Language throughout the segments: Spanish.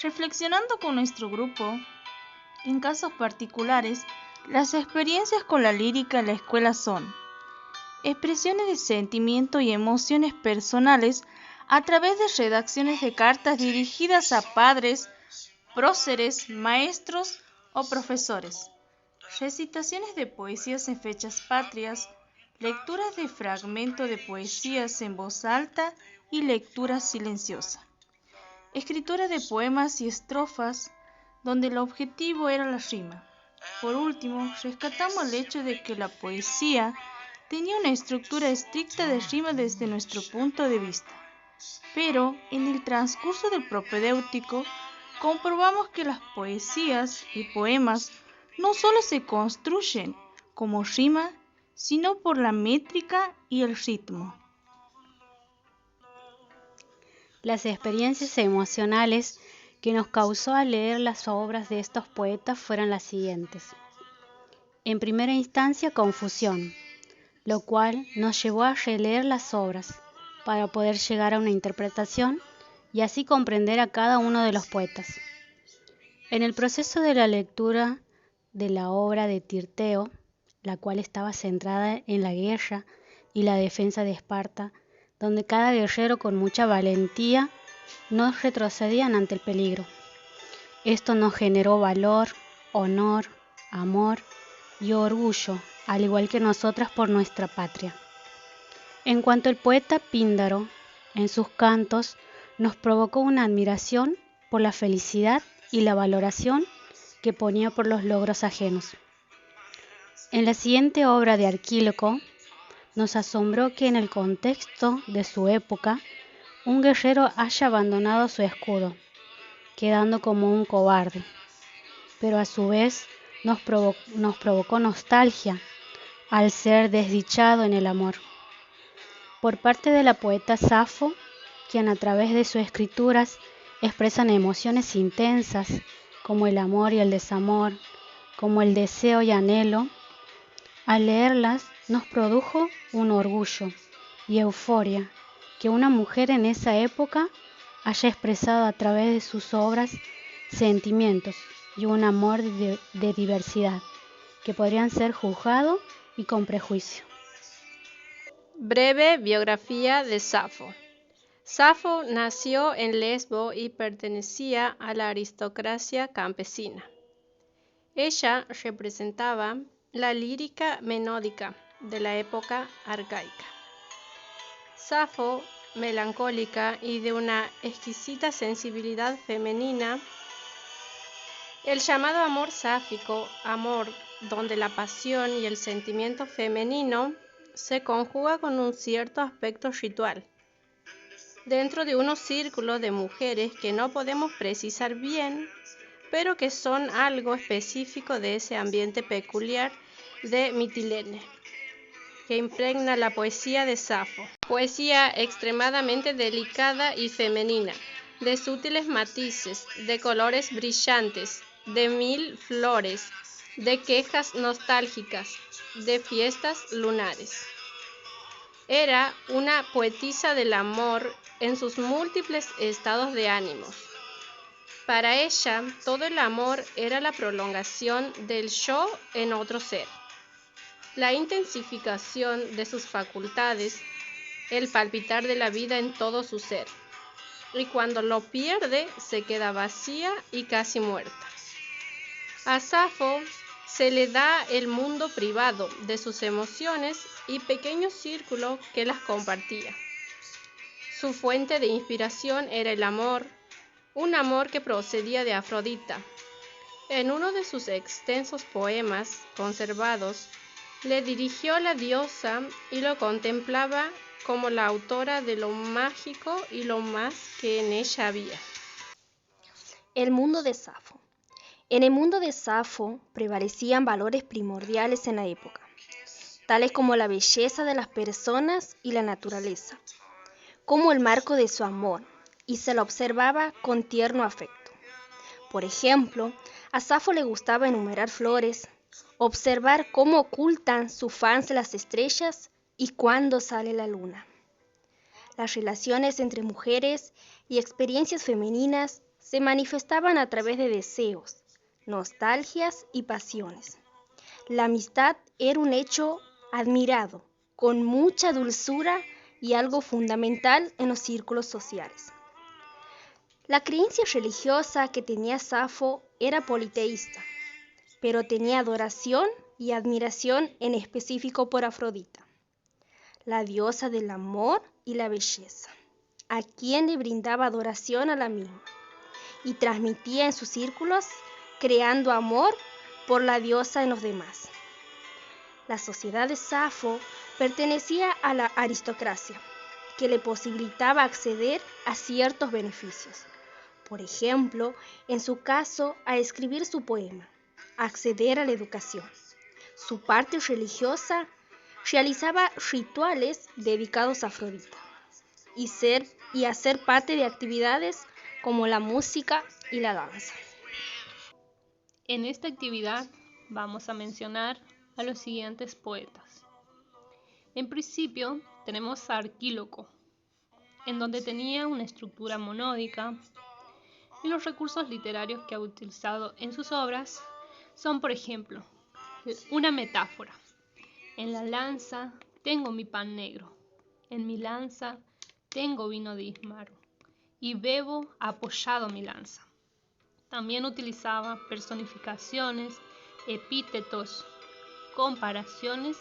Reflexionando con nuestro grupo, en casos particulares, las experiencias con la lírica en la escuela son expresiones de sentimiento y emociones personales a través de redacciones de cartas dirigidas a padres, próceres, maestros o profesores, recitaciones de poesías en fechas patrias, lecturas de fragmentos de poesías en voz alta y lectura silenciosa, escritura de poemas y estrofas donde el objetivo era la rima. Por último, rescatamos el hecho de que la poesía tenía una estructura estricta de rima desde nuestro punto de vista, pero en el transcurso del propedéutico comprobamos que las poesías y poemas no solo se construyen como rima, sino por la métrica y el ritmo. Las experiencias emocionales que nos causó al leer las obras de estos poetas fueron las siguientes. En primera instancia, confusión, lo cual nos llevó a releer las obras para poder llegar a una interpretación y así comprender a cada uno de los poetas. En el proceso de la lectura de la obra de Tirteo, la cual estaba centrada en la guerra y la defensa de Esparta, donde cada guerrero con mucha valentía no retrocedían ante el peligro. Esto nos generó valor, honor, amor y orgullo, al igual que nosotras por nuestra patria. En cuanto al poeta Píndaro, en sus cantos nos provocó una admiración por la felicidad y la valoración que ponía por los logros ajenos. En la siguiente obra de Arquíloco, nos asombró que en el contexto de su época, un guerrero haya abandonado su escudo, quedando como un cobarde, pero a su vez nos provocó nostalgia al ser desdichado en el amor. Por parte de la poeta Safo, quien a través de sus escrituras expresan emociones intensas como el amor y el desamor, como el deseo y anhelo, al leerlas nos produjo un orgullo y euforia que una mujer en esa época haya expresado a través de sus obras sentimientos y un amor de diversidad que podrían ser juzgados y con prejuicio. Breve biografía de Safo. Safo nació en Lesbo y pertenecía a la aristocracia campesina. Ella representaba la lírica menódica de la época arcaica. Safo, melancólica y de una exquisita sensibilidad femenina, el llamado amor sáfico, amor donde la pasión y el sentimiento femenino se conjuga con un cierto aspecto ritual, dentro de unos círculos de mujeres que no podemos precisar bien, pero que son algo específico de ese ambiente peculiar de Mitilene, que impregna la poesía de Safo. Poesía extremadamente delicada y femenina, de sutiles matices, de colores brillantes, de mil flores, de quejas nostálgicas, de fiestas lunares. Era una poetisa del amor en sus múltiples estados de ánimos. Para ella, todo el amor era la prolongación del yo en otro ser, la intensificación de sus facultades, el palpitar de la vida en todo su ser, y cuando lo pierde se queda vacía y casi muerta. A Safo se le da el mundo privado de sus emociones y pequeño círculo que las compartía. Su fuente de inspiración era el amor, un amor que procedía de Afrodita. En uno de sus extensos poemas conservados, le dirigió a la diosa y lo contemplaba como la autora de lo mágico y lo más que en ella había. El mundo de Safo. En el mundo de Safo prevalecían valores primordiales en la época, tales como la belleza de las personas y la naturaleza, como el marco de su amor, y se la observaba con tierno afecto. Por ejemplo, a Safo le gustaba enumerar flores, observar cómo ocultan su faz las estrellas y cuándo sale la luna. Las relaciones entre mujeres y experiencias femeninas se manifestaban a través de deseos, nostalgias y pasiones. La amistad era un hecho admirado, con mucha dulzura y algo fundamental en los círculos sociales. La creencia religiosa que tenía Safo era politeísta, pero tenía adoración y admiración en específico por Afrodita, la diosa del amor y la belleza, a quien le brindaba adoración a la misma y transmitía en sus círculos, creando amor por la diosa en los demás. La sociedad de Safo pertenecía a la aristocracia, que le posibilitaba acceder a ciertos beneficios. Por ejemplo, en su caso, a escribir su poema, acceder a la educación. Su parte religiosa realizaba rituales dedicados a Afrodita y hacer parte de actividades como la música y la danza. En esta actividad vamos a mencionar a los siguientes poetas. En principio tenemos a Arquíloco, en donde tenía una estructura monódica, y los recursos literarios que ha utilizado en sus obras son, por ejemplo, una metáfora. En la lanza tengo mi pan negro, en mi lanza tengo vino de Ismaro, y bebo apoyado mi lanza. También utilizaba personificaciones, epítetos, comparaciones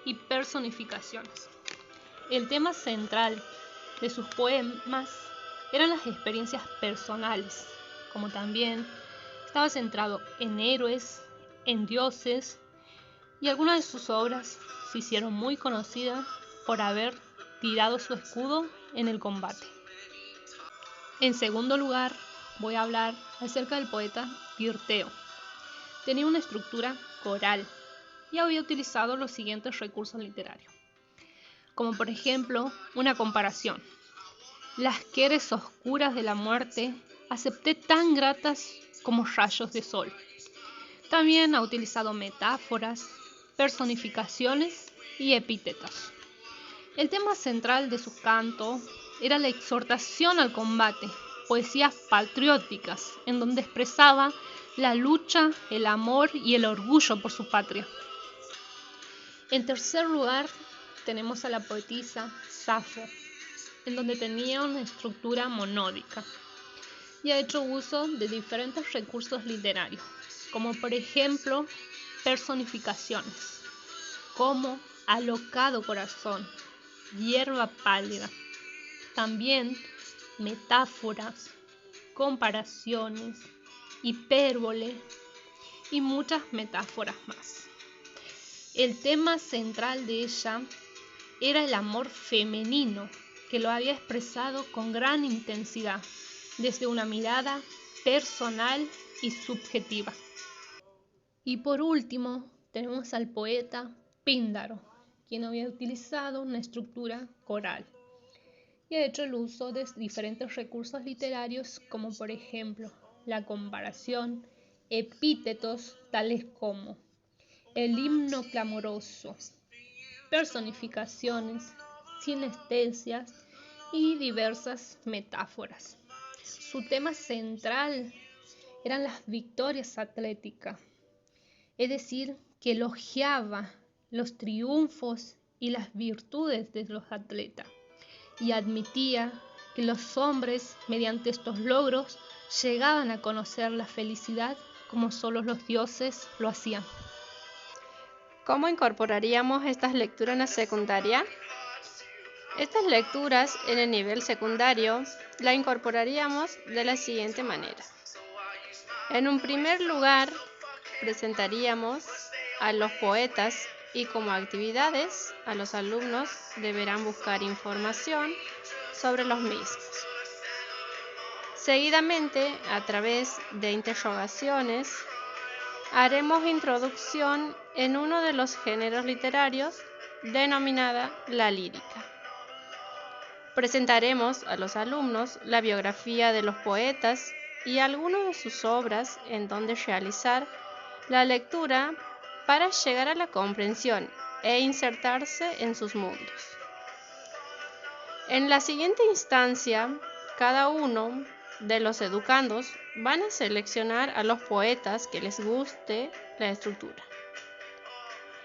y personificaciones. El tema central de sus poemas eran las experiencias personales, como también estaba centrado en héroes, en dioses, y algunas de sus obras se hicieron muy conocidas por haber tirado su escudo en el combate. En segundo lugar, voy a hablar acerca del poeta Tirteo. Tenía una estructura coral y había utilizado los siguientes recursos literarios, como por ejemplo una comparación. Las queres oscuras de la muerte acepté tan gratas como rayos de sol. También ha utilizado metáforas, personificaciones y epítetos. El tema central de su canto era la exhortación al combate, poesías patrióticas, en donde expresaba la lucha, el amor y el orgullo por su patria. En tercer lugar, tenemos a la poetisa Safo, en donde tenía una estructura monódica y ha hecho uso de diferentes recursos literarios, como por ejemplo personificaciones, como alocado corazón, hierba pálida. También metáforas, comparaciones, hipérbole y muchas metáforas más. El tema central de ella era el amor femenino, que lo había expresado con gran intensidad, desde una mirada personal y subjetiva. Y por último, tenemos al poeta Píndaro, quien había utilizado una estructura coral y ha hecho el uso de diferentes recursos literarios, como por ejemplo la comparación, epítetos tales como el himno clamoroso, personificaciones, sinestesias y diversas metáforas. Su tema central eran las victorias atléticas, es decir, que elogiaba los triunfos y las virtudes de los atletas y admitía que los hombres, mediante estos logros, llegaban a conocer la felicidad como solo los dioses lo hacían. ¿Cómo incorporaríamos estas lecturas en la secundaria? Estas lecturas en el nivel secundario las incorporaríamos de la siguiente manera. En un primer lugar, presentaríamos a los poetas y como actividades a los alumnos deberán buscar información sobre los mismos. Seguidamente, a través de interrogaciones, haremos introducción en uno de los géneros literarios denominada la lírica. Presentaremos a los alumnos la biografía de los poetas y algunas de sus obras en donde realizar la lectura para llegar a la comprensión e insertarse en sus mundos. En la siguiente instancia, cada uno de los educandos van a seleccionar a los poetas que les guste la estructura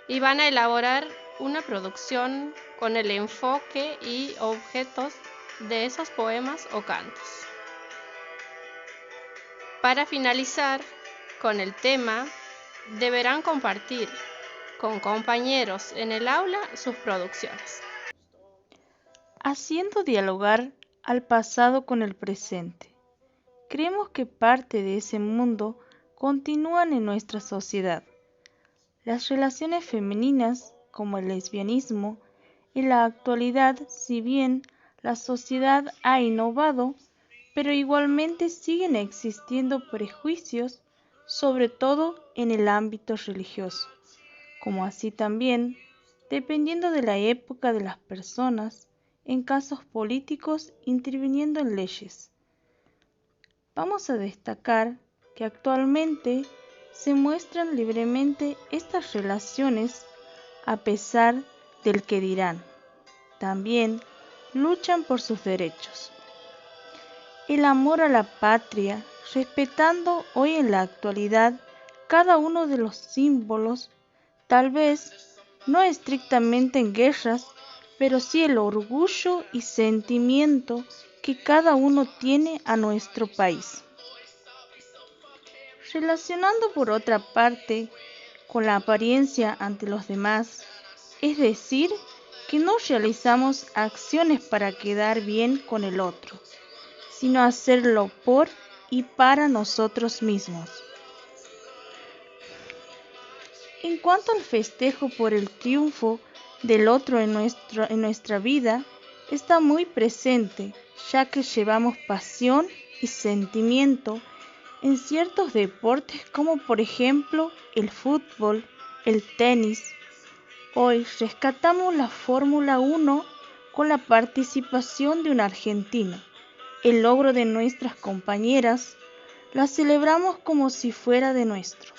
y van a elaborar una producción con el enfoque y objetos de esos poemas o cantos. Para finalizar con el tema, deberán compartir con compañeros en el aula sus producciones, haciendo dialogar al pasado con el presente. Creemos que parte de ese mundo continúan en nuestra sociedad. Las relaciones femeninas, como el lesbianismo, en la actualidad, si bien la sociedad ha innovado, pero igualmente siguen existiendo prejuicios, sobre todo en el ámbito religioso, como así también, dependiendo de la época de las personas, en casos políticos interviniendo en leyes. Vamos a destacar que actualmente se muestran libremente estas relaciones a pesar del que dirán. También luchan por sus derechos. El amor a la patria, respetando hoy en la actualidad cada uno de los símbolos, tal vez no estrictamente en guerras, pero sí el orgullo y sentimiento que cada uno tiene a nuestro país. Relacionando por otra parte con la apariencia ante los demás, es decir, que no realizamos acciones para quedar bien con el otro, sino hacerlo por y para nosotros mismos. En cuanto al festejo por el triunfo del otro en nuestra vida, está muy presente, ya que llevamos pasión y sentimiento en ciertos deportes como por ejemplo el fútbol, el tenis. Hoy rescatamos la Fórmula 1 con la participación de un argentino. El logro de nuestras compañeras la celebramos como si fuera de nuestro.